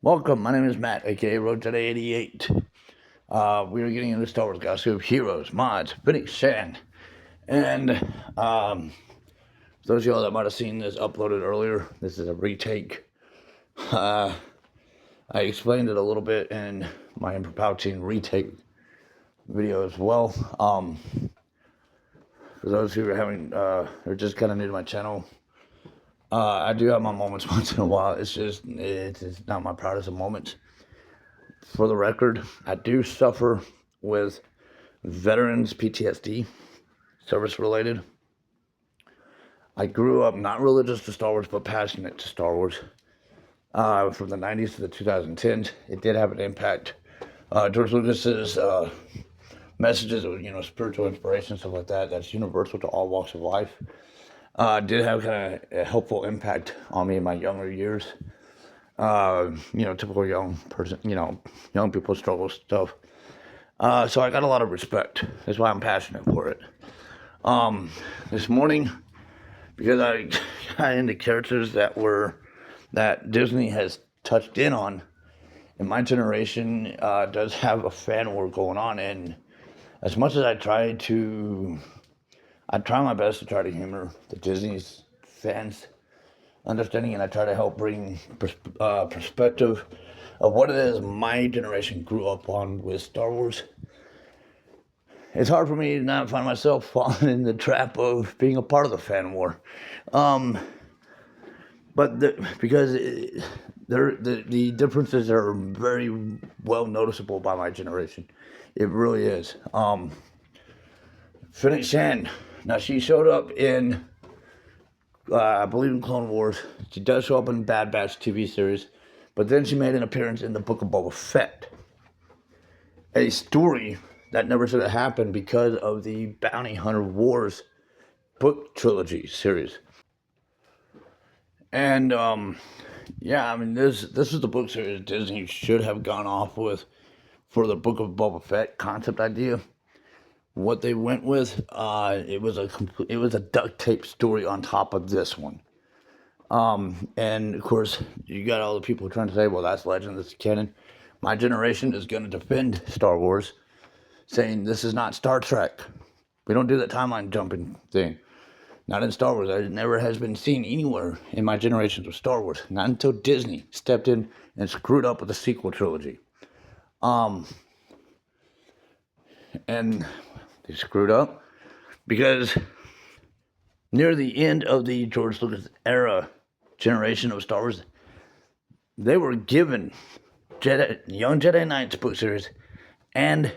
Welcome, my name is Matt, aka Road Jedi 88. We are getting into Star Wars Gossip, Heroes, Mods, Fennec, Shan. And those of y'all that might have seen this uploaded earlier, this is a retake. I explained it a little bit in my Emperor Palpatine retake video as well. For those who are just kind of new to my channel, I do have my moments once in a while. It's not my proudest of moments. For the record, I do suffer with veterans PTSD, service related. I grew up not religious to Star Wars, but passionate to Star Wars. From the 90s to the 2010s, it did have an impact. George Lucas's messages of spiritual inspiration, stuff like that, that's universal to all walks of life, did have kind of a helpful impact on me in my younger years. Typical young person, young people struggle with stuff. So I got a lot of respect. That's why I'm passionate for it. This morning, because I got into characters that Disney has touched in on, and my generation does have a fan war going on. And as much as I try my best to try to humor the Disney's fans' understanding, and I try to help bring perspective of what it is my generation grew up on with Star Wars. It's hard for me to not find myself falling in the trap of being a part of the fan war. Because the differences are very well noticeable by my generation. It really is. Fennec Shan, now she showed up in, I believe in Clone Wars. She does show up in Bad Batch TV series, but then she made an appearance in the Book of Boba Fett. A story that never should have happened because of the Bounty Hunter Wars book trilogy series. And this is the book series Disney should have gone off with for the Book of Boba Fett concept idea. What they went with, it was a duct tape story on top of this one. And of course, you got all the people trying to say, well, that's legend, that's canon. My generation is going to defend Star Wars, saying this is not Star Trek. We don't do that timeline jumping thing. Not in Star Wars. It never has been seen anywhere in my generations of Star Wars. Not until Disney stepped in and screwed up with the sequel trilogy. And they screwed up because near the end of the George Lucas era generation of Star Wars, they were given Young Jedi Knights book series and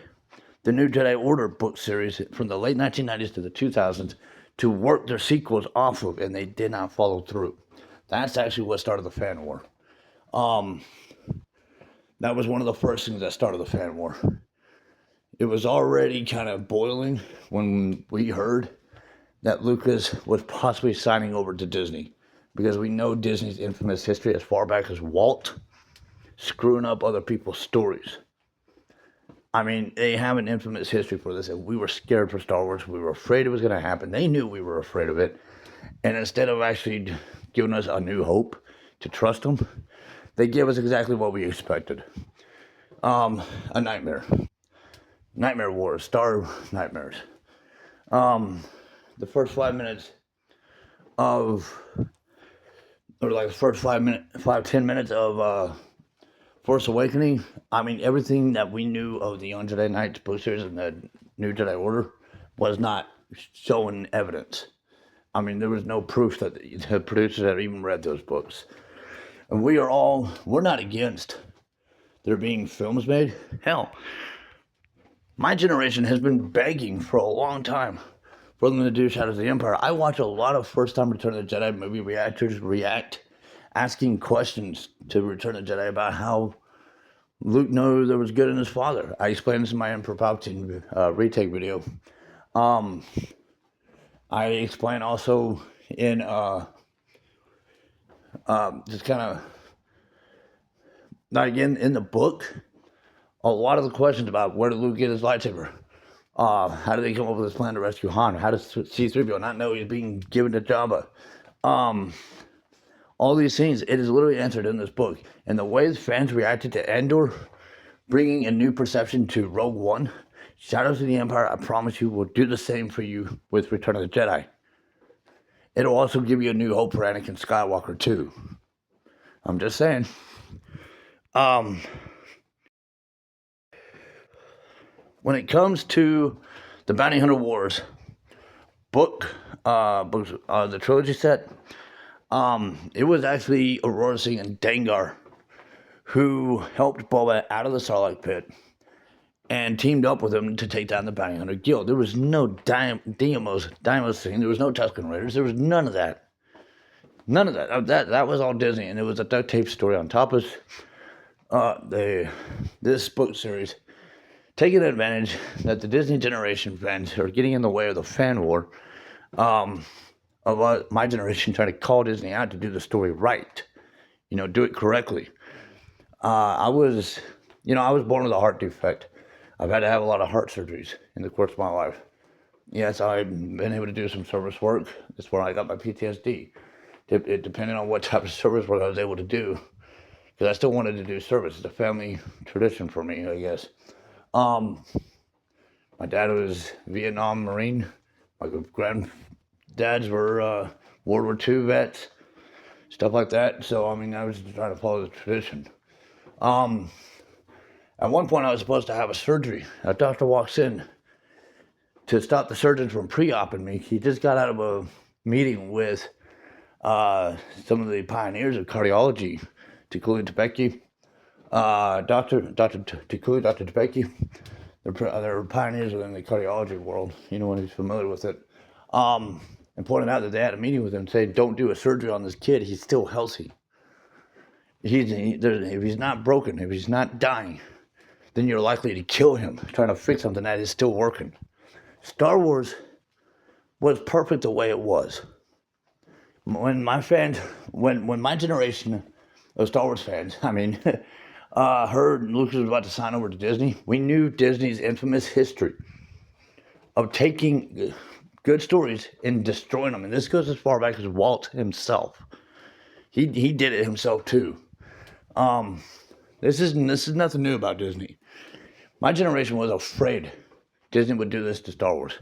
the New Jedi Order book series from the late 1990s to the 2000s to work their sequels off of, and they did not follow through. That's actually what started the fan war. That was one of the first things that started the fan war. It was already kind of boiling when we heard that Lucas was possibly signing over to Disney, because we know Disney's infamous history as far back as Walt screwing up other people's stories. I mean, they have an infamous history for this, and we were scared for Star Wars. We were afraid it was going to happen. They knew we were afraid of it. And instead of actually giving us a new hope to trust them, they gave us exactly what we expected. A nightmare. Nightmare Wars, Star Nightmares. The first 5 minutes of, or like the first 10 minutes of Force Awakening, I mean, everything that we knew of the Young Jedi Knights book series and the New Jedi Order was not showing evidence. I mean, there was no proof that the producers had even read those books. And we're not against there being films made. Hell, my generation has been begging for a long time for them to do Shadows of the Empire. I watch a lot of first-time Return of the Jedi movie reactors asking questions to Return of the Jedi about how Luke knew there was good in his father. I explained this in my Emperor Palpatine retake video. I explain also in just kind of, again, in the book, a lot of the questions about where did Luke get his lightsaber? How did they come up with this plan to rescue Han? How does C-3PO not know he's being given to Jabba? All these things, it is literally answered in this book. And the way the fans reacted to Andor, bringing a new perception to Rogue One, Shadows of the Empire, I promise you, will do the same for you with Return of the Jedi. It'll also give you a new hope for Anakin Skywalker, too. I'm just saying. When it comes to the Bounty Hunter Wars the trilogy set, it was actually Aurora Singh and Dengar who helped Boba out of the Sarlacc pit and teamed up with him to take down the Bounty Hunter Guild. There was no Deimos thing. There was no Tusken Raiders. There was none of that. None of that. That was all Disney, and it was a duct tape story on top of this book series, taking advantage that the Disney generation fans are getting in the way of the fan war of my generation trying to call Disney out to do the story right, do it correctly. I was born with a heart defect. I've had to have a lot of heart surgeries in the course of my life. Yes, I've been able to do some service work. That's where I got my PTSD. It depending on what type of service work I was able to do, because I still wanted to do service. It's a family tradition for me, I guess. My dad was Vietnam Marine. My granddads were World War II vets, stuff like that. So, I was just trying to follow the tradition. At one point, I was supposed to have a surgery. A doctor walks in to stop the surgeon from pre-oping me. He just got out of a meeting with some of the pioneers of cardiology, Tikuli Tebeki, Dr. Tikuli, Dr. Tebeki. They're pioneers within the cardiology world, anyone who's familiar with it. And pointed out that they had a meeting with him saying, don't do a surgery on this kid. He's still healthy. If he's not broken, if he's not dying, then you're likely to kill him trying to fix something that is still working. Star Wars was perfect the way it was. When my generation of Star Wars fans, heard Lucas was about to sign over to Disney, we knew Disney's infamous history of taking good stories and destroying them. And this goes as far back as Walt himself. He did it himself too. This is nothing new about Disney. My generation was afraid Disney would do this to Star Wars,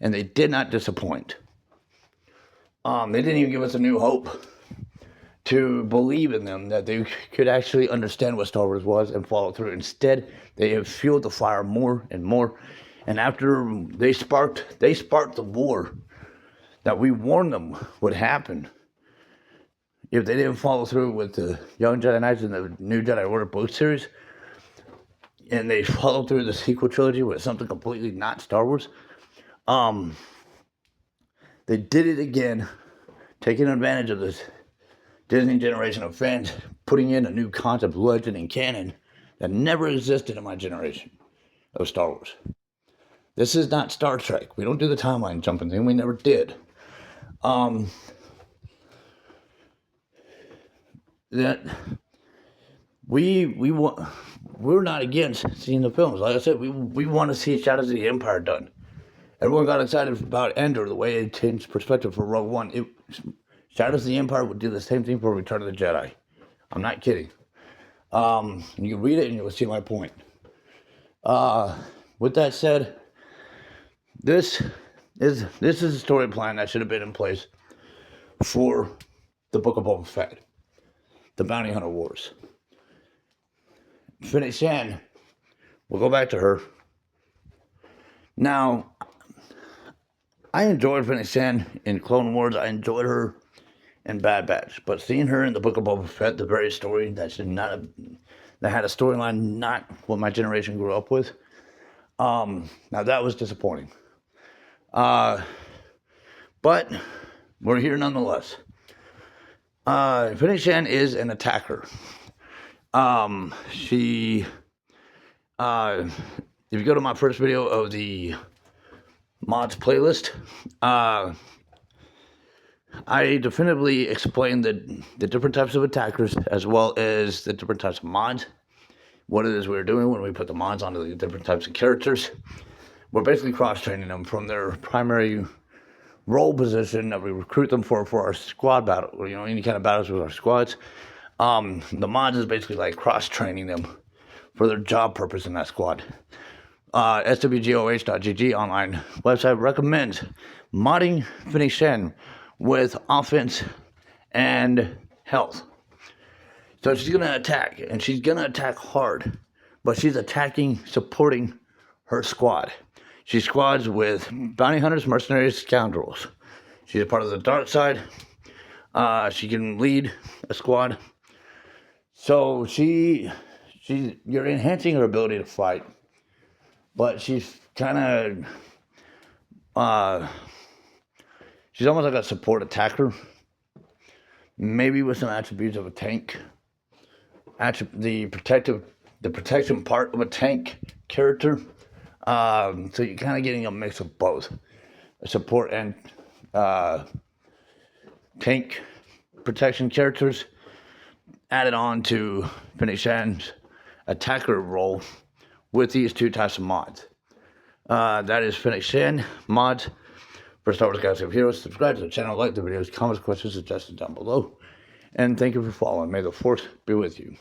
and they did not disappoint. They didn't even give us a new hope to believe in them, that they could actually understand what Star Wars was and follow through. Instead, they have fueled the fire more and more. And after they sparked the war that we warned them would happen if they didn't follow through with the Young Jedi Knights and the New Jedi Order book series, and they followed through the sequel trilogy with something completely not Star Wars, they did it again, taking advantage of this Disney generation of fans, putting in a new concept, legend, and canon that never existed in my generation of Star Wars. This is not Star Trek. We don't do the timeline jumping thing. We never did. That we're not against seeing the films. Like I said, we want to see Shadows of the Empire done. Everyone got excited about Andor, the way it changed perspective for Rogue One. Shadows of the Empire would do the same thing for Return of the Jedi. I'm not kidding. You can read it and you'll see my point. With that said, this is a story plan that should have been in place for the Book of Boba Fett, the Bounty Hunter Wars. Fennec Shan, we'll go back to her. Now, I enjoyed Fennec Shan in Clone Wars. I enjoyed her in Bad Batch, but seeing her in the Book of Boba Fett, the very story that had a storyline not what my generation grew up with, now that was disappointing. But we're here nonetheless. Fennec Shan is an attacker. If you go to my first video of the mods playlist, I definitively explained the different types of attackers as well as the different types of mods, what it is we're doing when we put the mods onto the different types of characters. We're basically cross-training them from their primary role position that we recruit them for our squad battle, any kind of battles with our squads. The mods is basically like cross-training them for their job purpose in that squad. swgoh.gg online website recommends modding Fennec with offense and health. So she's going to attack, and she's going to attack hard, but she's attacking, supporting her squad. She squads with bounty hunters, mercenaries, scoundrels. She's a part of the dark side. She can lead a squad. So you're enhancing her ability to fight, but she's kind of, she's almost like a support attacker, maybe with some attributes of a tank. The protection part of a tank character. So you're kind of getting a mix of both, support and tank protection characters added on to Fennec Shan's attacker role with these two types of mods. That is Fennec Shan mods for Star Wars Galaxy of Heroes. Subscribe to the channel, like the videos, comments, questions, suggestions down below. And thank you for following. May the Force be with you.